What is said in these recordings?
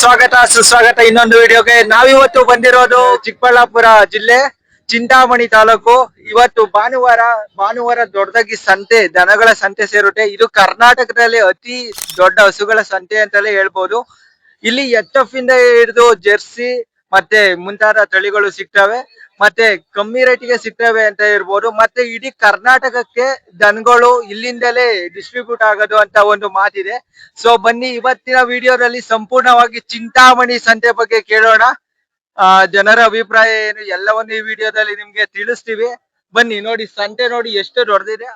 ಸ್ವಾಗತ ಸುಸ್ವಾಗತ ಇನ್ನೊಂದು ವಿಡಿಯೋಗೆ. ನಾವಿವತ್ತು ಬಂದಿರೋದು ಚಿಕ್ಕಬಳ್ಳಾಪುರ ಜಿಲ್ಲೆ ಚಿಂತಾಮಣಿ ತಾಲೂಕು. ಇವತ್ತು ಭಾನುವಾರ ದೊಡ್ಡದಾಗಿ ಸಂತೆ, ದನಗಳ ಸಂತೆ ಸೇರುತ್ತೆ. ಇದು ಕರ್ನಾಟಕದಲ್ಲಿ ಅತಿ ದೊಡ್ಡ ಹಸುಗಳ ಸಂತೆ ಅಂತಲೇ ಹೇಳ್ಬೋದು. ಇಲ್ಲಿ ಎಚ್ ಇಂದ ಹಿಡಿದು ಜೆರ್ಸಿ ಮತ್ತೆ ಮುಂತಾದ ತಳಿಗಳು ಸಿಗ್ತವೆ, ಮತ್ತೆ ಕಮ್ಮಿ ರೇಟಿಗೆ ಸಿಗ್ತವೆ ಅಂತ ಇರ್ಬೋದು. ಮತ್ತೆ ಇಡೀ ಕರ್ನಾಟಕಕ್ಕೆ ದನಗಳು ಇಲ್ಲಿಂದಲೇ ಡಿಸ್ಟ್ರಿಬ್ಯೂಟ್ ಆಗೋದು ಅಂತ ಒಂದು ಮಾತಿದೆ. ಸೊ ಬನ್ನಿ, ಇವತ್ತಿನ ವಿಡಿಯೋದಲ್ಲಿ ಸಂಪೂರ್ಣವಾಗಿ ಚಿಂತಾಮಣಿ ಸಂತೆ ಬಗ್ಗೆ ಕೇಳೋಣ. ಜನರ ಅಭಿಪ್ರಾಯ ಏನು ಎಲ್ಲವನ್ನು ಈ ವಿಡಿಯೋದಲ್ಲಿ ನಿಮ್ಗೆ ತಿಳಿಸ್ತೀವಿ. ಬನ್ನಿ, ನೋಡಿ ಸಂತೆ ನೋಡಿ ಎಷ್ಟು ದೊಡ್ಡದಿದೆ.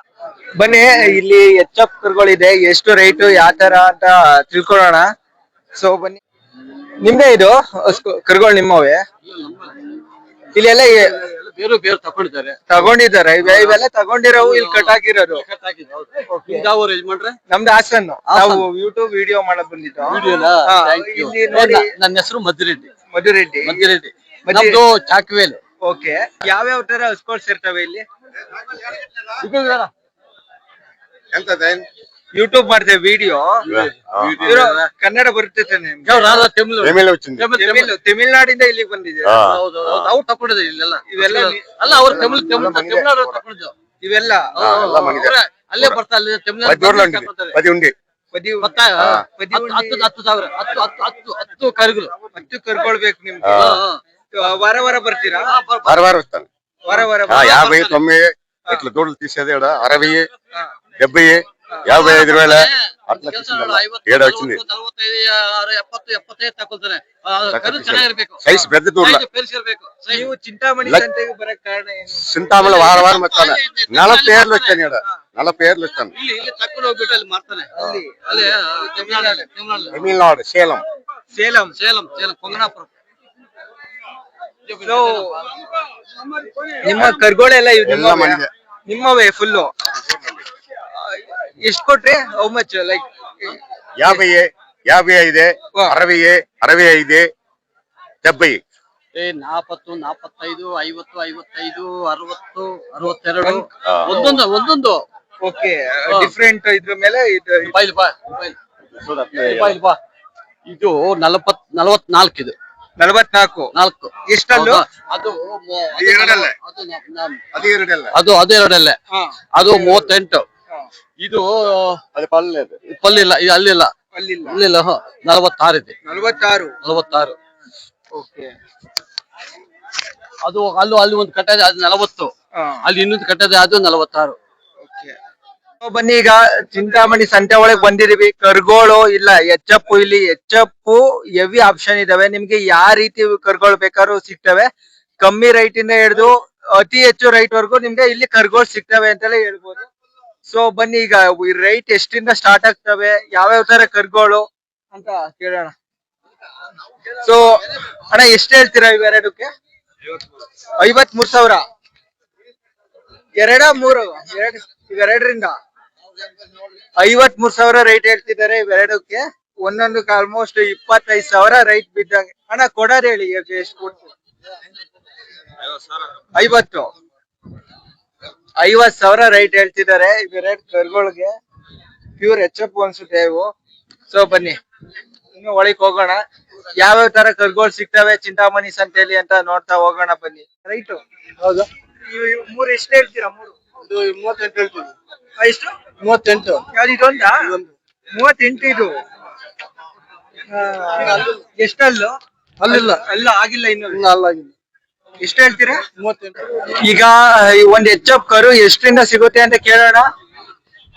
ಬನ್ನಿ, ಇಲ್ಲಿ ಎಚ್ ಕರುಗಳಿದೆ, ಎಷ್ಟು ರೇಟು ಯಾವ ತರ ಅಂತ ತಿಳ್ಕೊಳ್ಳೋಣ. ಸೊ ಬನ್ನಿ, ನಿಮ್ದೇ ಇದು ಕರುಗಳು ನಿಮ್ಮವೇ? ಇಲ್ಲೆಲ್ಲ ತಗೊಂಡಿದ್ದಾರೆ ಇವೆಲ್ಲ ತಗೊಂಡಿರೋವು ಇಲ್ಲಿ ಕಟ್ ಹಾಕಿರೋದು. ನಮ್ದು ಹಾಸನ್. ನಾವು ಯೂಟ್ಯೂಬ್ ವಿಡಿಯೋ ಮಾಡಕ್ ಬಂದಿದ್ದು. ನನ್ನ ಹೆಸರು ಮಧುರೆಡ್ಡಿ. ಮಧುರೆಡ್ಡಿ ಚಾಕ್ವೇಲ್. ಓಕೆ, ಯಾವ್ಯಾವ ತರ ಹಸ್ಕೊಳ್ ಸೇರ್ತವೆ ಇಲ್ಲಿ? ಯೂಟ್ಯೂಬ್ ಮಾಡ್ತೇವೆ ವಿಡಿಯೋ. ಕನ್ನಡ ಬರುತ್ತೆ ತಮಿಳ್ನಾಡಿಂದ ಇಲ್ಲಿಗೆ ಬಂದಿದೆ. ಅವ್ರು ತಕೊಂಡಿದ್ದಾರೆ ಇಲ್ಲೆಲ್ಲ. ಇವೆಲ್ಲ ಅಲ್ಲ, ಅವ್ರು ತಮಿಳ್ನಾಡು ತಕೊಂಡಿದ್ದು ಇವೆಲ್ಲ ಅಲ್ಲೇ ಬರ್ತಾ ಅಲ್ಲಿ ತಮಿಳ್ನಾಡು 10 ಕರುಗಳು. 10 ಕರ್ಕೊಳ್ಬೇಕು ನಿಮ್ಗೆ. వార ಬರ್ತೀరా? వార 50, 90 ఇట్లా దూడలు తీసేది 60, 70, 55,000 అట్లా ఏడా వచ్చింది. 75 తక్కుతాನೆ. సైజ్ పెద్ద దూడలు. ನೀವು ಚಿಂತಾಮಣಿ ಸಂತೆಗೆ ಬರಕ್ ಕಾರಣ ಏನು? చింతామణి వారం వస్తాను. 40 ఏర్లు వచ్చాను ఇక్కడ. 40 ఏర్లు వచ్చాను. ಇಲ್ಲಿ ತಕೊಂಡು ಹೋಗ್ಬಿಟ್ಟು ಅಲ್ಲಿ ಮಾಡ್ತಾನೆ. ಅಲ್ಲಿ ತಮಿಳ್ನಾಡು ಸೇಲಂ ಕೊಂಗನಾಪುರ. ನಿಮ್ಮ ಕರ್ಗೋಳೆಲ್ಲ ನಿಮ್ಮವೇ ಫುಲ್ಲು? ಎಷ್ಟು ಕೊಟ್ರಿ? How much? ಲೈಕ್ 50, 55, 60, 65, 70. 40, 45, 50, 55, 60, 62 ಒಂದೊಂದು. ಓಕೆ, ಡಿಫ್ರೆಂಟ್ ಇದ್ರ ಮೇಲೆ ಇದು 44 ಇದು. 44 ಎಷ್ಟಲ್ಲೂ? ಅದು ಎರಡಲ್ಲೇ. ಅದು 38. ಇದು ಪಲ್ಲಿಲ್ಲ, ಇದು ಅಲ್ಲಿಲ್ಲ. 46 ಇದೆ. 46. ಓಕೆ, ಅದು ಅಲ್ಲಿ ಒಂದು ಕಟ್ಟದೆ, ಅದು 40. ಅಲ್ಲಿ ಇನ್ನೊಂದು ಕಟ್ಟದೆ, ಅದು 46. ಬನ್ನಿ, ಈಗ ಚಿಂತಾಮಣಿ ಸಂತೆ ಒಳಗೆ ಬಂದಿದೀವಿ. ಕರ್ಗೋಳು ಇಲ್ಲ, ಎಚ್ ಇಲ್ಲಿ ಎಚ್ ಹೆವಿ ಆಪ್ಷನ್ ಇದಾವೆ. ನಿಮ್ಗೆ ಯಾವ ರೀತಿ ಕರ್ಗೋಳು ಬೇಕಾದ್ರೂ ಸಿಗ್ತವೆ. ಕಮ್ಮಿ ರೈಟ್ ಇಂದ ಹಿಡಿದು ಅತಿ ಹೆಚ್ಚು ರೈಟ್ ವರ್ಗು ನಿಮ್ಗೆ ಇಲ್ಲಿ ಕರ್ಗೋಳು ಸಿಗ್ತವೆ ಅಂತಲೇ ಹೇಳ್ಬೋದು. ಸೊ ಬನ್ನಿ, ಈಗ ರೈಟ್ ಎಷ್ಟಿಂದ ಸ್ಟಾರ್ಟ್ ಆಗ್ತವೆ, ಯಾವ್ಯಾವ ತರ ಕರ್ಗೋಳು ಅಂತ ಕೇಳೋಣ. ಸೊ ಅಣ್ಣ, ಎಷ್ಟು ಹೇಳ್ತೀರಾ ಇವೆರಡಕ್ಕೆ? 53,000. 2-3 53,000 ರೈಟ್ ಹೇಳ್ತಿದ್ದಾರೆ ಇವೆರಡಕ್ಕೆ. ಒಂದೊಂದಕ್ಕೆ ಆಲ್ಮೋಸ್ಟ್ 25,000 ರೈಟ್ ಬಿದ್ದಂಗೆ. ಅಣ್ಣ ಕೊಡೋದು ಹೇಳಿ, ಎಷ್ಟು ಕೊಡ್ತೀವಿ? 50,000 ರೈಟ್ ಹೇಳ್ತಿದ್ದಾರೆ ಇವೆರಡು ಕರ್ಗಳಿಗೆ. ಪ್ಯೂರ್ ಎಚ್ ಅನ್ಸುತ್ತೆ ಇವು. ಸೊ ಬನ್ನಿ, ಇನ್ನು ಒಳಗೆ ಹೋಗೋಣ. ಯಾವ್ಯಾವ ತರ ಕರ್ಗೋಳು ಸಿಗ್ತವೆ ಚಿಂತಾಮಣಿ ಸಂತೆಯಲ್ಲಿ ಅಂತ ನೋಡ್ತಾ ಹೋಗೋಣ. ಬನ್ನಿ. ರೈಟು ಹೌದು. 3 ಎಷ್ಟು ಹೇಳ್ತೀರಾ? 38 ಹೇಳ್ತೀವಿ. ಎಷ್ಟು? 38. ಯಾವ್ದು ಇದೊಂದಾ? 38 ಇದು. ಎಷ್ಟಲ್ಲೂ? ಅಲ್ಲಿಲ್ಲ, ಆಗಿಲ್ಲ, ಇನ್ನು ಅಲ್ಲಾಗಿಲ್ಲ. ಎಷ್ಟು ಹೇಳ್ತೀರಾ? 38. ಈಗ ಒಂದ್ ಎಚ್ ಕರು ಎಷ್ಟರಿಂದ ಸಿಗುತ್ತೆ ಅಂತ ಕೇಳೋಣ.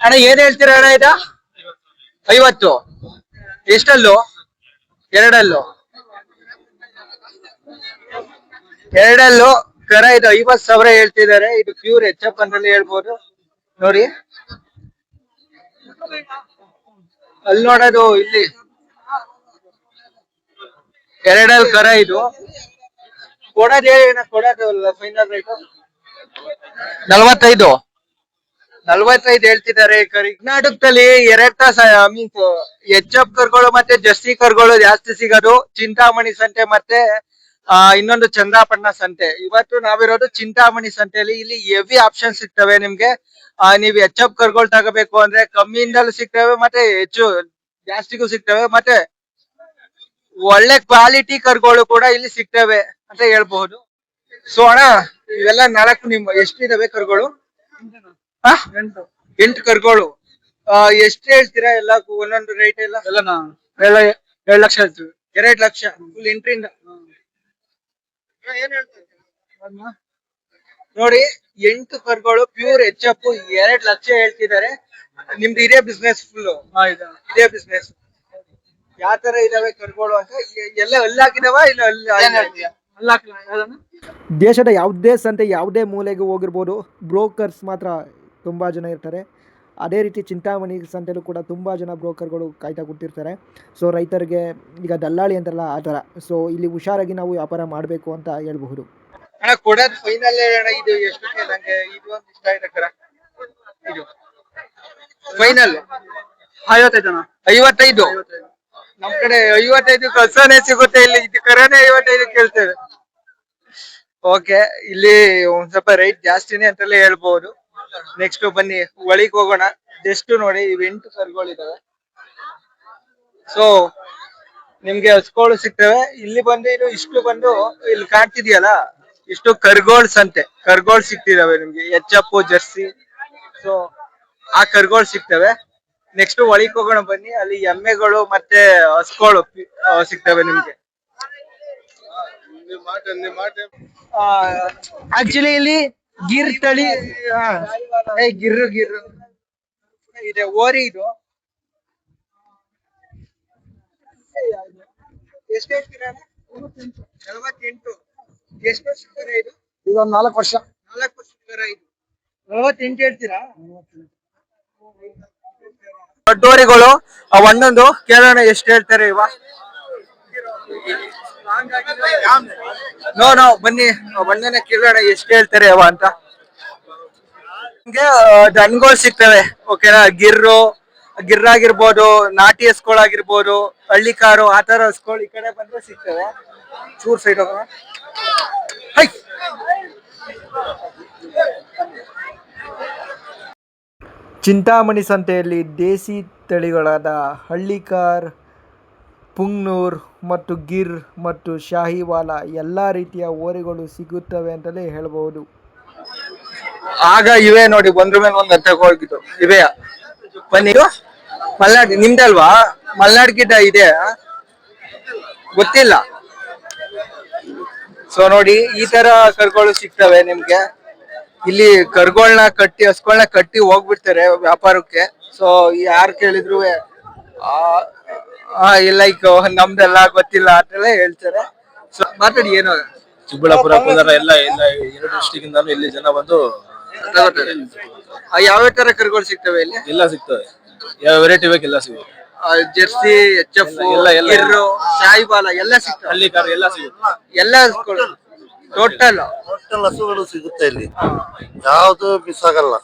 ಅಣ್ಣ, ಏನ್ ಹೇಳ್ತೀರಾ ಅಣ್ಣ? ಇದ 50. ಎಷ್ಟಲ್ಲೂ? 2 ಕರ. ಇದು 50,000 ಹೇಳ್ತಿದ್ದಾರೆ. ಇದು ಪ್ಯೂರ್ ಎಚ್ ಅಂತಲೇ ಹೇಳ್ಬೋದು. ನೋಡಿ, ಅಲ್ಲಿ ನೋಡೋದು ಇಲ್ಲಿ 2 ಕರ. ಇದು ಕೊಡೋದು ಫೈನಲ್ ರೇಟ್ 45 ಹೇಳ್ತಿದ್ದಾರೆ. ಕರ್ನಾಟಕದಲ್ಲಿ 2 ತಾಸ ಮೀನ್ಸ್ ಎಚ್ ಕರ್ಗಳು ಮತ್ತೆ ಜರ್ಸಿ ಕರ್ಗಳು ಜಾಸ್ತಿ ಸಿಗೋದು ಚಿಂತಾಮಣಿ ಸಂತೆ ಮತ್ತೆ ಇನ್ನೊಂದು ಚಂದ್ರಾಪಟ್ಟಣ ಸಂತೆ. ಇವತ್ತು ನಾವಿರೋದು ಚಿಂತಾಮಣಿ ಸಂತೆಯಲ್ಲಿ. ಇಲ್ಲಿ ಹೆವಿ ಆಪ್ಷನ್ ಸಿಗ್ತವೆ ನಿಮ್ಗೆ. ನೀವ್ ಎಚ್ ಕರ್ಗಳು ತಗೋಬೇಕು ಅಂದ್ರೆ ಕಮ್ಮಿಯಿಂದಲೂ ಸಿಗ್ತವೆ, ಮತ್ತೆ ಹೆಚ್ಚು ಜಾಸ್ತಿಗೂ ಸಿಗ್ತವೆ, ಮತ್ತೆ ಒಳ್ಳೆ ಕ್ವಾಲಿಟಿ ಕರುಗಳು ಕೂಡ ಇಲ್ಲಿ ಸಿಗ್ತವೆ ಅಂತ ಹೇಳ್ಬಹುದು. ಸೊ ಅಣ್ಣ, ಇವೆಲ್ಲ 4 ನಿಮ್ ಎಷ್ಟಿದಾವೆ ಕರುಗಳು? 8 ಕರುಗಳು. ಎಷ್ಟು ಹೇಳ್ತೀರಾ ಎಲ್ಲ ಒಂದೊಂದು ರೇಟ್ ಎಲ್ಲ? ಎಲ್ಲ 2 ಲಕ್ಷ ಹೇಳ್ತೀವಿ. 2 ಲಕ್ಷ ಫುಲ್ ಎಂಟ್ರಿಂದ ಏನ್ ಹೇಳ್ತೀವಿ ನೋಡಿ. 8 ಕರುಗಳು ಪ್ಯೂರ್ HF 2 ಲಕ್ಷ ಹೇಳ್ತಿದ್ದಾರೆ. ನಿಮ್ದು ಇದೇ ಬಿಸ್ನೆಸ್ ಫುಲ್? ಇದೇ ಬಿಸ್ನೆಸ್. ಯಾವ ತರ ಇದಾವೆ ಕರುಗಳು ಅಂತ ಎಲ್ಲ ಅಲ್ಲಾಕಿದಾವ ಇಲ್ಲ ದೇಶದ ಯಾವುದೇ ಸಂತೆ ಯಾವುದೇ ಮೂಲೆಗೆ ಹೋಗಿರ್ಬೋದು, ಬ್ರೋಕರ್ಸ್ ಮಾತ್ರ ತುಂಬ ಜನ ಇರ್ತಾರೆ. ಅದೇ ರೀತಿ ಚಿಂತಾಮಣಿ ಸಂತೆಯಲ್ಲೂ ಕೂಡ ತುಂಬ ಜನ ಬ್ರೋಕರ್ಗಳು ಕಾಯ್ತಾ ಕೂತಿರ್ತಾರೆ. ಸೊ ರೈತರಿಗೆ ಈಗ ದಲ್ಲಾಳಿ ಅಂತಾರಲ್ಲ ಆ ಥರ. ಸೊ ಇಲ್ಲಿ ಹುಷಾರಾಗಿ ನಾವು ವ್ಯಾಪಾರ ಮಾಡಬೇಕು ಅಂತ ಹೇಳ್ಬಹುದು. ಅಣ್ಣ ಕೊಡೋದು ಫೈನಲ್ ಅಣ್ಣ. ಇದು ಎಷ್ಟಕ್ಕೆ? ನಂಗೆ ಇದು ಒಂದು ಇಷ್ಟ ಆಯ್ತು ಕರ. ಇದು ಫೈನಲ್ 55. ನಮ್ ಕಡೆ 55 ಕಲ್ಸನೇ ಸಿಗುತ್ತೆ, ಇಲ್ಲಿ ಇದು ಕರನೇ 55 ಕೇಳ್ತೇವೆ. ಓಕೆ, ಇಲ್ಲಿ ಒಂದ್ ಸ್ವಲ್ಪ ರೈಟ್ ಜಾಸ್ತಿನೇ ಅಂತಲೇ ಹೇಳ್ಬಹುದು. ನೆಕ್ಸ್ಟ್ ಬನ್ನಿ ಒಳಗ್ ಹೋಗೋಣ. ಜಸ್ಟ್ ನೋಡಿ, ಇವ್ 8 ಕರುಗಳಿದಾವೆ. ಸೊ ನಿಮ್ಗೆ ಹಸ್ಗಳು ಸಿಗ್ತವೆ ಇಲ್ಲಿ ಬಂದು. ಇದು ಇಷ್ಟು ಬಂದು ಇಲ್ಲಿ ಕಾಣ್ತಿದ್ಯಲ್ಲ, ಇಷ್ಟು ಕರುಗೋಳ್ ಸಂತೆ. ಕರುಗೋಳ್ ಸಿಗ್ತಿದಾವೆ ನಿಮ್ಗೆ, HF ಜರ್ಸಿ. ಸೊ ಆ ಕರುಗೋಳ್ ಸಿಗ್ತವೆ. ನೆಕ್ಸ್ಟ್ ಒಳಗ್ ಹೋಗೋಣ ಬನ್ನಿ. ಅಲ್ಲಿ ಎಮ್ಮೆಗಳು ಮತ್ತೆ ಹಸ್ಗಳು ಸಿಗ್ತವೆ ನಿಮ್ಗೆ. ಆಕ್ಚುಲಿ ಇಲ್ಲಿ ಗಿರ್ ತಳಿ ಗಿರ್ರು ಇದೆ. ಓರಿ ಇದು ಎಷ್ಟು ಹೇಳ್ತೀರಾ? 48. ಎಷ್ಟು ವರ್ಷ ಇದು? ಇದೊಂದು 4 ವರ್ಷ. 4 ವರ್ಷ ಇದು 48 ಹೇಳ್ತೀರಾ? ದೊಡ್ಡೋರಿಗಳು ಒಂದೊಂದು ಕೇಳೋಣ ಎಷ್ಟು ಹೇಳ್ತಾರೆ ಇವ. ನೋ ಬನ್ನಿ ಒಂದನೇ ಕೇಳೋಣ ಎಷ್ಟು ಹೇಳ್ತಾರೆ ಅವ ಅಂತ. ನಿಮ್ಗೆ ದನಗಳು ಸಿಗ್ತವೆ, ಓಕೆನಾ? ಗಿರ್ರಾಗಿರ್ಬೋದು, ನಾಟಿ ಹಸ್ಗಳಾಗಿರ್ಬೋದು, ಹಳ್ಳಿ ಕಾರು, ಆ ತರ ಹಸ್ಗಳು ಈ ಕಡೆ ಬಂದ್ರೆ ಸಿಗ್ತವೆ. ಚೂರ್ ಸೈಡ್ ಹೋಗೋಣ. ಚಿಂತಾಮಣಿ ಸಂತೆಯಲ್ಲಿ ದೇಸಿ ತಳಿಗಳಾದ ಹಳ್ಳಿಕಾರ್, ಪುಂಗ್ನೂರ್ ಮತ್ತು ಗಿರ್ ಮತ್ತು ಶಾಹಿವಾಲ ಎಲ್ಲ ರೀತಿಯ ಓರಿಗಳು ಸಿಗುತ್ತವೆ ಅಂತಲೇ ಹೇಳ್ಬಹುದು. ಆಗ ಇವೇ ನೋಡಿ, ಒಂದ್ರ ಮೇಲೆ ಒಂದ್ ಅಂತ ಹೋಗಿದ್ದು ಇವೆಯ. ಬನ್ನಿ, ಮಲ್ನಾಡ್ ನಿಮ್ದಲ್ವಾ? ಮಲ್ನಾಡ್ ಗಿಡ್ಡ ಇದೆ, ಗೊತ್ತಿಲ್ಲ. ಸೊ ನೋಡಿ, ಈ ತರ ಕರುಗಳು ಸಿಗ್ತವೆ ನಿಮ್ಗೆ. ಇಲ್ಲಿ ಕರುಗಳನ್ನ ಕಟ್ಟಿ, ಹಸ್ಗಳನ್ನ ಕಟ್ಟಿ ಹೋಗ್ಬಿಡ್ತಾರೆ ವ್ಯಾಪಾರಕ್ಕೆ. ಸೊ ಯಾರು ಕೇಳಿದ್ರು ಲೈಕ್ ನಮ್ದೆಲ್ಲ ಗೊತ್ತಿಲ್ಲ ಅಂತೆಲ್ಲ ಹೇಳ್ತಾರೆ. ಸೊ ಮಾತಾಡಿ ಏನೋ. ಚಿಕ್ಕಬಳ್ಳಾಪುರ, ಕೋಲಾರ ಎಲ್ಲ 2 ಡಿಸ್ಟ್ರಿಕ್ಟ್ ಇಂದಾನು ಇಲ್ಲಿ ಜನ ಬಂದು ಯಾವ ತರ ಕರುಗಳು ಸಿಗ್ತವೆ ಇಲ್ಲಿ? ಎಲ್ಲ ಸಿಗ್ತವೆ, ಯಾವ ವೆರೈಟಿ ಬೇಕು ಎಲ್ಲ ಸಿಗುತ್ತೆ. ಜರ್ಸಿ, HF, ಗಿರ್ರು, ಶಾಹಿವಾಲ ಎಲ್ಲ ಸಿಗ್ತವೆ. ಹಳ್ಳಿ ಕಾರ್ ಎಲ್ಲ ಸಿಗುತ್ತೆ. ಎಲ್ಲ ಟೋಟಲ್ ಹಸುಗಳು ಸಿಗುತ್ತೆ ಇಲ್ಲಿ, ಯಾವ್ದು ಮಿಸ್ ಆಗಲ್ಲ.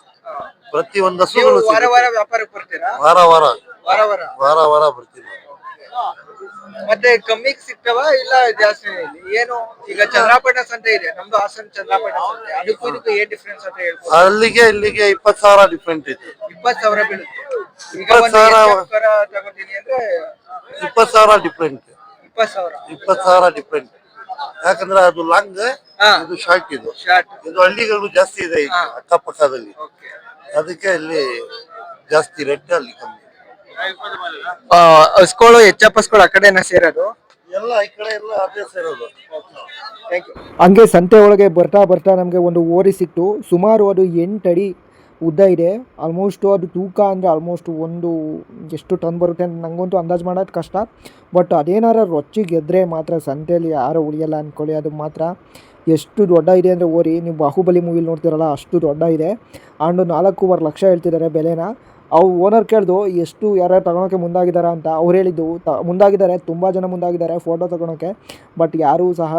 ಪ್ರತಿ ಒಂದು ಹಸುಗಳು ವಾರ ವಾರ ವ್ಯಾಪಾರಕ್ಕೆ ಬರ್ತೀರಾ? ವಾರ ವಾರ ವಾರ ವಾರ ವಾರ ವಾರ ಬರ್ತೀವಿ. ಮತ್ತೆ ಕಮ್ಮಿಗೆ ಸಿಗ್ತವ ಇಲ್ಲ ಜಾಸ್ತಿ? ಏನು ಈಗ ಚಂದ್ರಾಪಟ್ಟಣ ಸಂತೆ ಇದೆ, ನಮ್ದು ಹಾಸನ ಚಂದ್ರಾಪಟ್ಟಣ ಸಂತೆ, ಅದಕ್ಕೂ ಇದಕ್ಕೂ ಏನ್ ಡಿಫ್ರೆನ್ಸ್ ಅಂತ ಹೇಳ್ಬೋದು? ಅಲ್ಲಿಗೆ ಇಲ್ಲಿಗೆ 20,000 ಡಿಫ್ರೆಂಟ್ ಇದೆ. 20,000 ಬೀಳುತ್ತೆ. ಈಗ 20,000 ತಗೋತೀನಿ ಅಂದ್ರೆ 20,000 ಡಿಫ್ರೆಂಟ್. 20,000 20,000 ಡಿಫ್ರೆಂಟ್. ಯಾಕಂದ್ರೆ ಅದು ಲಾಂಗ್, ಇದು ಶಾರ್ಟ್. ಇದು ಹಳ್ಳಿಗಳು ಜಾಸ್ತಿ ಇದೆ ಈಗ ಅಕ್ಕಪಕ್ಕದಲ್ಲಿ, ಅದಕ್ಕೆ ಇಲ್ಲಿ ಜಾಸ್ತಿ ರೇಟ್, ಅಲ್ಲಿ ಕಮ್ಮಿ. ಹಸ್ಗಳು, HF ಹಸ್ಗಳು ಆ ಕಡೆನ ಸೇರೋದು? ಎಲ್ಲ ಈ ಕಡೆ ಎಲ್ಲ ಅದೇ ಸೇರೋದು. ಹಂಗೆ ಸಂತೆ ಒಳಗೆ ಬರ್ತಾ ಬರ್ತಾ ನಮಗೆ ಒಂದು ಓರಿ ಸಿಕ್ತು. ಸುಮಾರು ಅದು 8 ಅಡಿ ಉದ್ದ ಇದೆ. ಆಲ್ಮೋಸ್ಟ್ ಅದು ತೂಕ ಅಂದರೆ ಆಲ್ಮೋಸ್ಟ್ ಒಂದು ಎಷ್ಟು ಟನ್ ಬರುತ್ತೆ ಅಂತ ನನಗಂತೂ ಅಂದಾಜು ಮಾಡೋದು ಕಷ್ಟ. ಬಟ್ ಅದೇನಾರ ರೊಚ್ಚಿಗೆ ಗೆದ್ದರೆ ಮಾತ್ರ ಸಂತೆಯಲ್ಲಿ ಯಾರು ಉಳಿಯಲ್ಲ ಅಂದ್ಕೊಳ್ಳಿ. ಅದು ಮಾತ್ರ ಎಷ್ಟು ದೊಡ್ಡ ಇದೆ ಅಂದರೆ ಓರಿ, ನೀವು ಬಾಹುಬಲಿ ಮೂವಿಲಿ ನೋಡ್ತಿರಲ್ಲ ಅಷ್ಟು ದೊಡ್ಡ ಇದೆ. ಆಂಡು 4.5 ಲಕ್ಷ ಹೇಳ್ತಿದ್ದಾರೆ ಬೆಲೆನ. ಅವು ಓನರ್ ಕೇಳಿದು ಎಷ್ಟು ಯಾರ್ಯಾರು ತಗೊಳೋಕ್ಕೆ ಮುಂದಾಗಿದ್ದಾರೆ ಅಂತ. ಅವ್ರು ಹೇಳಿದ್ದು ಮುಂದಾಗಿದ್ದಾರೆ, ತುಂಬ ಜನ ಮುಂದಾಗಿದ್ದಾರೆ ಫೋಟೋ ತಗೊಳೋಕ್ಕೆ. ಬಟ್ ಯಾರೂ ಸಹ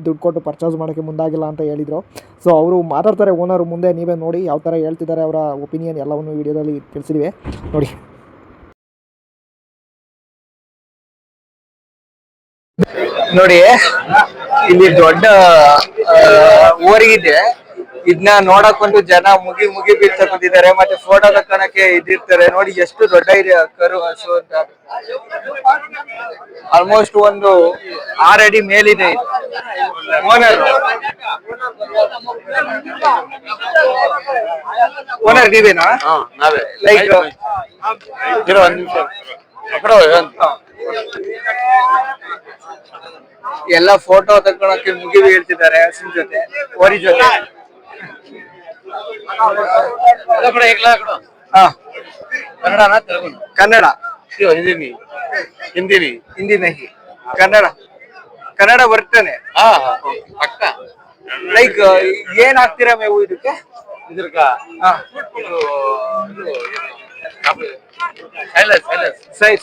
ದುಡ್ಡು ಕೊಟ್ಟು ಪರ್ಚೇಸ್ ಮಾಡೋಕ್ಕೆ ಮುಂದಾಗಿಲ್ಲ ಅಂತ ಹೇಳಿದರು. ಸೊ ಅವರು ಮಾತಾಡ್ತಾರೆ ಓನರು ಮುಂದೆ, ನೀವೇ ನೋಡಿ ಯಾವ ಥರ ಹೇಳ್ತಿದ್ದಾರೆ, ಅವರ ಒಪಿನಿಯನ್ ಎಲ್ಲವನ್ನು ವಿಡಿಯೋದಲ್ಲಿ ತಿಳಿಸಿದ್ವಿ ನೋಡಿ. ನೋಡಿ, ಇಲ್ಲಿ ದೊಡ್ಡ ಓರಿಗಿದೆ. ಇದನ್ನ ನೋಡಕ್ಕೊಂದು ಜನ ಮುಗಿ ಮುಗಿ ಬೀಳ್ತಾ ಕೂತಿದ್ದಾರೆ, ಮತ್ತೆ ಫೋಟೋ ತಕ್ಕಣಕ್ಕೆ ಇದಿರ್ತಾರೆ. ನೋಡಿ ಎಷ್ಟು ದೊಡ್ಡ ಇದೆ ಕರು ಹಸು ಅಂತ. ಆಲ್ಮೋಸ್ಟ್ ಒಂದು 6 ಅಡಿ ಮೇಲಿದೆ. ಓನರ್ ನೀವೇನಾ? ಲೈಕ್ ಎಲ್ಲ ಫೋಟೋ ತಗೊಳಕ್ಕೆ ಮುಗಿ ಹೇಳ್ತಿದ್ದಾರೆ ಹಸಿನ ಜೊತೆ, ಓರಿ ಜೊತೆ. ಕನ್ನಡ, ಹಿಂದಿ ನಹಿ, ಕನ್ನಡ ಬರ್ತಾನೆ. ಲೈಕ್ ಏನ್ ಹಾಕ್ತೀರಾ ಮೇವು ಇದಕ್ಕೆ?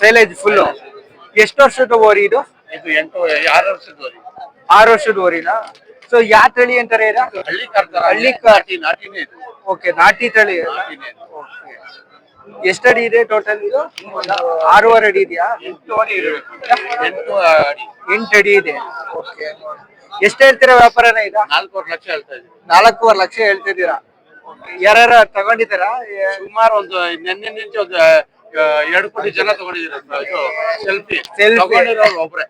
Silage full. ಎಷ್ಟು ವರ್ಷದ ಓರಿ ಇದು? 6 ವರ್ಷದ ಓರಿನಾ? ಸೊ ಯಾವ ತಳಿ ಅಂತಾರೆ? ಓಕೆ, ನಾಟಿ ತಳಿ. ಎಷ್ಟಡಿ ಇದೆ ಟೋಟಲ್ ಇದು? 6.5 ಅಡಿ ಇದೆಯಾ? 8 ಅಡಿ ಇದೆ. ಓಕೆ, ಎಷ್ಟು ಹೇಳ್ತೀರಾ ವ್ಯಾಪಾರನ ಇದು? 4.25 ಲಕ್ಷ ಹೇಳ್ತಿದ್ದೀರಾ. ಯಾರ ತಗೊಂಡಿದ್ದೀರಾ? ಸುಮಾರು ಒಂದು ನೆನ್ನೆ ಒಂದು 2 ಕೋಟಿ ಜನ ತಗೊಂಡಿದ್ದೀರಾ ಸೆಲ್ಫಿ ಒಬ್ರೆ.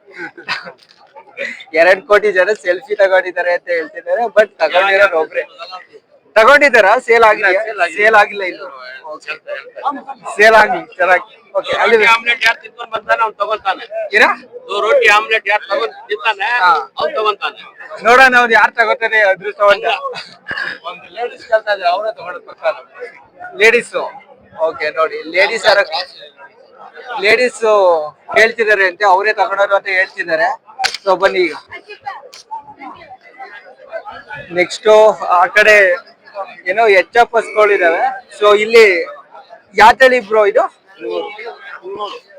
2 ಕೋಟಿ ಜನ ಸೆಲ್ಫಿ ತಗೊಂಡಿದ್ದಾರೆ ಅಂತ ಹೇಳ್ತಿದ್ದಾರೆ, ಬಟ್ ತಗೊಂಡಿರೋರು ಒಬ್ರೆ. ತಗೊಂಡಿದ್ದಾರ? ಸೇಲ್ ಆಗಿಲ್ಲ ಇನ್ನು. ಸೇಲ್ ಆಗ್ಲಿ ಚೆನ್ನಾಗಿ. ಓಕೆ, ಅಲ್ಲಿ ಆಮ್ಲೆಟ್ ಯಾರು ತಿನ್ಕೊಂಡ್ ಬಂದಾನೆ ಅವ್ನು ತಗೊಂತಾನೆ. ರೋಟಿ ಆಮ್ಲೆಟ್ ಯಾರು ತಗೊಂಡ್ ತಿಂತಾನೆ ಅವ್ನು ತಗೊಂತಾನೆ. ನೋಡೋಣ ಅವ್ನು ಯಾರು ತಗೋತಾನೆ ಅದೃಷ್ಟ ಅಂತ. ಒಂದು ಲೇಡೀಸ್ ಕೇಳ್ತಾ ಇದ್ರೆ ಅವರೇ ತಗೊಂಡ್ ಪ್ರಕಾರ. ಲೇಡೀಸ್. ಓಕೆ, ನೋಡಿ ಲೇಡೀಸ್ ಹೇಳ್ತಿದ್ದಾರೆ ಅಂತೆ, ಅವರೇ ತಗೊಂಡೋರು ಅಂತ ಹೇಳ್ತಿದ್ದಾರೆ. ಸೊ ಬನ್ನಿ ಈಗ ನೆಕ್ಸ್ಟ್ ಆ ಕಡೆ ಏನೋ HF ಹಸ್ಗಳಿದಾವೆ. ಸೊ ಇಲ್ಲಿ ಯಾವ ತಳಿ ಬ್ರೋ ಇದು?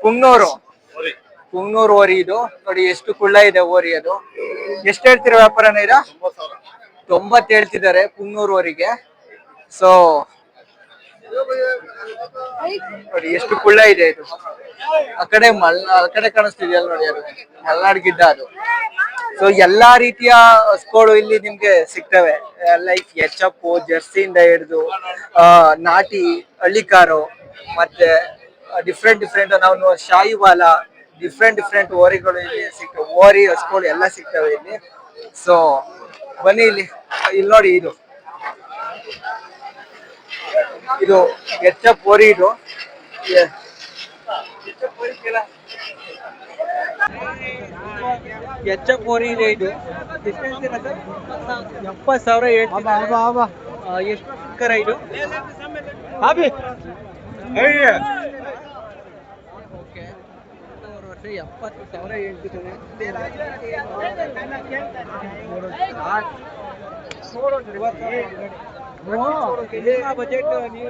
ಪುಂಗ್ನೂರು ಓರಿ ಇದು. ನೋಡಿ ಎಷ್ಟು ಕುಳ್ಳ ಇದೆ ಓರಿ ಅದು. ಎಷ್ಟು ಹೇಳ್ತೀರಾ ವ್ಯಾಪಾರನ ಇದು? 90 ಹೇಳ್ತಿದ್ದಾರೆ ಪುಂಗ್ನೂರು ಓರಿಗೆ. ಸೊ ನೋಡಿ ಎಷ್ಟು ಕುಳ್ಳ ಇದೆ ಇದು. ಆ ಕಡೆ ಕಾಣಿಸ್ತಿದೆಯಲ್ಲ ನೋಡಿ, ಅದು ಮಲ್ನಾಡ್ ಗಿಡ್ಡ ಅದು. ಸೊ ಎಲ್ಲಾ ರೀತಿಯ ಹಸ್ಗಳು ಇಲ್ಲಿ ನಿಮ್ಗೆ ಸಿಗ್ತವೆ. ಲೈಕ್ HF, ಜರ್ಸಿಯಿಂದ ಹಿಡಿದು ನಾಟಿ, ಹಳ್ಳಿಕಾರು, ಮತ್ತೆ ಡಿಫ್ರೆಂಟ್ ನಾವು ಶಾಯಿವಾಲ, ಡಿಫ್ರೆಂಟ್ ಓರಿಗಳು ಇಲ್ಲಿ ಸಿಗ್ತವೆ. ಓರಿ ಹಸ್ಗಳು ಎಲ್ಲ ಸಿಗ್ತವೆ ಇಲ್ಲಿ. ಸೊ ಬನ್ನಿ ಇಲ್ಲಿ ನೋಡಿ, ಇದು HF ಓರಿ. ಇದು HF ಓರಿ ಇದೆ. ಇದು ಎಷ್ಟು ಹೇಳ್ತೀರಾ ಸರ್? 70,000 ಹೇಳ್ತೀರಾ? ಎಷ್ಟು ಕರ ಇದು? ಓಕೆ, 70,000 ಹೇಳ್ತಿದ್ದಾರೆ. ಬಜೆಟ್ ನೀವು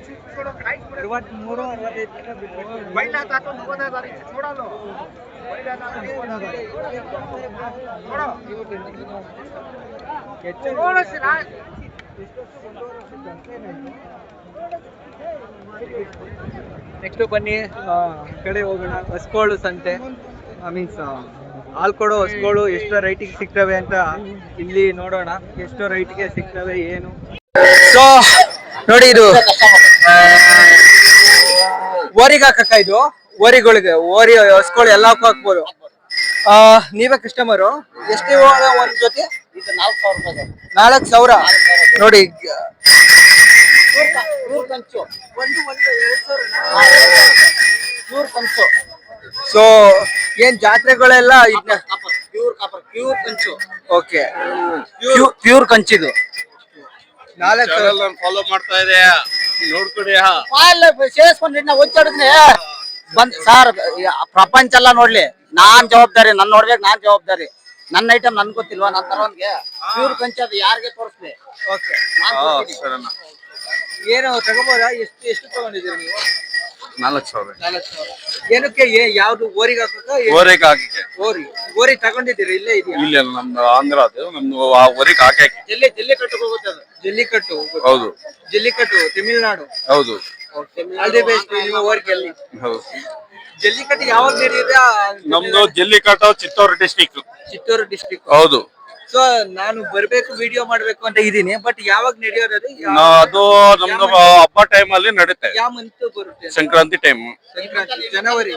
63 ನೆಕ್ಸ್ಟ್ ಬನ್ನಿ ಕಡೆ ಹೋಗೋಣ. ಹಸ್ಗಳು ಸಂತೆ, ಮೀನ್ಸ್ ಹಾಲ್ ಕೊಡೋ ಹಸ್ಗಳು ಎಷ್ಟು ರೈಟಿಗೆ ಸಿಗ್ತವೆ ಅಂತ ಇಲ್ಲಿ ನೋಡೋಣ. ಎಷ್ಟು ರೈಟ್ಗೆ ಸಿಗ್ತವೆ ಏನು. ಸೊ ನೋಡಿ, ಇದು ಓರಿಗೆ ಹಾಕಕ್ಕ, ಇದು ಓರಿಗಳಿಗೆ, ಓರಿ ಹಸ್ಗಳು ಎಲ್ಲಕ್ಕೂ ಹಾಕ್ಬೋದು. ನೀವೇ ಕಸ್ಟಮರು? ಎಷ್ಟು ಒಂದ್ ಜೊತೆ? 4,000 ನೋಡಿ. ಸೊ ಏನ್ ಜಾತ್ರೆಗಳೆಲ್ಲ ಓಕೆ, ಪ್ಯೂರ್ ಕಂಚಿದು. 4,000 ಫಾಲೋ ಮಾಡ್ತಾ ಇದೆ, ನೋಡ್ಕೊಡಿ. ಬಂದ್ ಸರ್, ಪ್ರಪಂಚ ಎಲ್ಲ ನೋಡ್ಲಿ, ನಾನ್ ಜವಾಬ್ದಾರಿ. ನನ್ ನೋಡ್ಬೇಕು, ನಾನ್ ಜವಾಬ್ದಾರಿ. ನನ್ನ ಐಟಮ್ ನನ್ ಗೊತ್ತಿಲ್ವಾ? ನನ್ ತರೋನ್ಗೆ ಪ್ಯೂರ್ ಕಂಚ ಅದು ಯಾರಿಗೆ ತೋರಿಸ್ಲಿ? ಏನು ತಗೋಬೋದಾ? ಎಷ್ಟು ತಗೊಂಡಿದ್ದೀರಿ ನೀವು? 4,000. ಏನಕ್ಕೆ? ಯಾವ್ದು ಓರಿಗೆ ಹಾಕಕ್ಕ? ಓರಿ ತಗೊಂಡಿದ್ದೀರಿ? ಇಲ್ಲೇ ಇದೆಯಾ? ಇಲ್ಲ, ನಮ್ದು ಆಂಧ್ರ, ಅದು ನಮ್ದು ಊರಿಗೆ ಹಾಕಿ. ಜಲ್ಲಿಕಟ್ಟು ಹೋಗುತ್ತೆ ಅದು. ಜಲ್ಲಿಕಟ್ಟು? ಹೌದು. ಜಲ್ಲಿಕಟ್ಟು ತಮಿಳ್ನಾಡು? ಹೌದು. ಆಲ್ ದಿ ಬೆಸ್ಟ್ ನಿಮ್ಮ ಓರಿಗೆ. ಜಲ್ಲಿಕಟ್ಟು ಯಾವಾಗ ನಡೆಯುತ್ತೆ? ನಮ್ದು ಜಲ್ಲಿಕಟ್ಟು ಚಿತ್ತೂರು ಡಿಸ್ಟಿಕ್. ಡಿಸ್ಟಿಕ್. ಹೌದು. ಸೊ ನಾನು ಬರ್ಬೇಕು ವಿಡಿಯೋ ಮಾಡ್ಬೇಕು ಅಂತ ಇದೀನಿ, ಬಟ್ ಯಾವಾಗ ನಡೆಯೋದು ಅದು? ಅದು ನಮ್ದು ಹಬ್ಬ ಟೈಮ್ ಅಲ್ಲಿ ನಡುತ್ತೆ, ಯಾವ ಮಂತ್ ಬರುತ್ತೆ? ಸಂಕ್ರಾಂತಿ ಟೈಮ್. ಸಂಕ್ರಾಂತಿ ಜನವರಿ.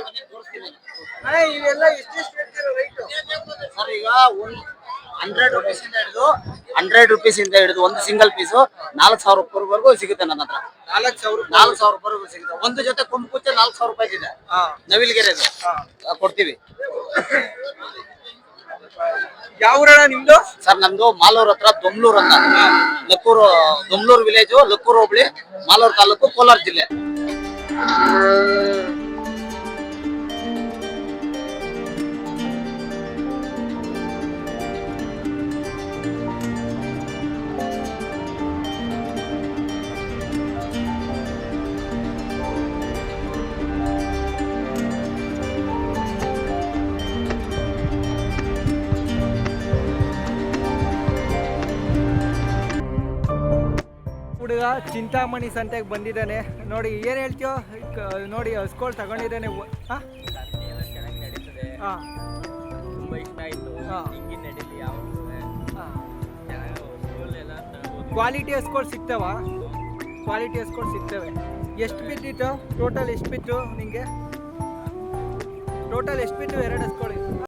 ಇವೆಲ್ಲ ಎಷ್ಟೆಷ್ಟು ಹೇಳ್ತೀರಾ rate? ಸರ್ ಈಗ 100 rupees ಇಂದ ಹಿಡಿದು 100 rupees ಇಂದ ಹಿಡಿದು ಒಂದು ಸಿಂಗಲ್ ಪೀಸು 4000 ರೂಪಾಯಿವರೆಗೂ ಸಿಗುತ್ತೆ ನನ್ನ ಹತ್ರ. 4000 ರೂಪಾಯಿವರೆಗೂ ಸಿಗುತ್ತೆ. ಒಂದು ಜೊತೆ ಕೊಂಬು ಕುಚ್ಚೆ 4000 ರೂಪಾಯಿ ಇದೆ. ನವಿಲ್ಗೆರೆದು ಕೊಡ್ತೀವಿ. ಯಾವ ಊರಣ್ಣ ನಿಮ್ದು? ಸರ್ ನಮ್ದು ಮಾಲೂರ್ ಹತ್ರ ದೊಮ್ಲೂರ್ ಅಂತ, ದೊಮ್ಲೂರ್ ವಿಲೇಜ್, ಲಕ್ಕೂರು ಹೋಬಳಿ, ಮಾಲೂರ್ ತಾಲೂಕು, ಕೋಲಾರ ಜಿಲ್ಲೆ. ಹುಡುಗ ಚಿಂತಾಮಣಿ ಸಂತೆಗೆ ಬಂದಿದ್ದಾನೆ ನೋಡಿ. ಏನು ಹೇಳ್ತೀಯೋ? ನೋಡಿ ಹಸ್ಕೊಳ್ ತಗೊಂಡಿದ್ದಾನೆ. ಕ್ವಾಲಿಟಿ ಹಸ್ಕೊಳ್ ಸಿಗ್ತಾವ? ಕ್ವಾಲಿಟಿ ಹಸ್ಕೊಳ್ ಸಿಗ್ತವೆ. ಎಷ್ಟು ಬಿದ್ದಿತ್ತು ಟೋಟಲ್? ಎಷ್ಟು ಬಿತ್ತು ನಿಂಗೆ ಟೋಟಲ್? ಎಷ್ಟು ಬಿತ್ತು ಎರಡು ಹಸ್ಕೊಳಿ?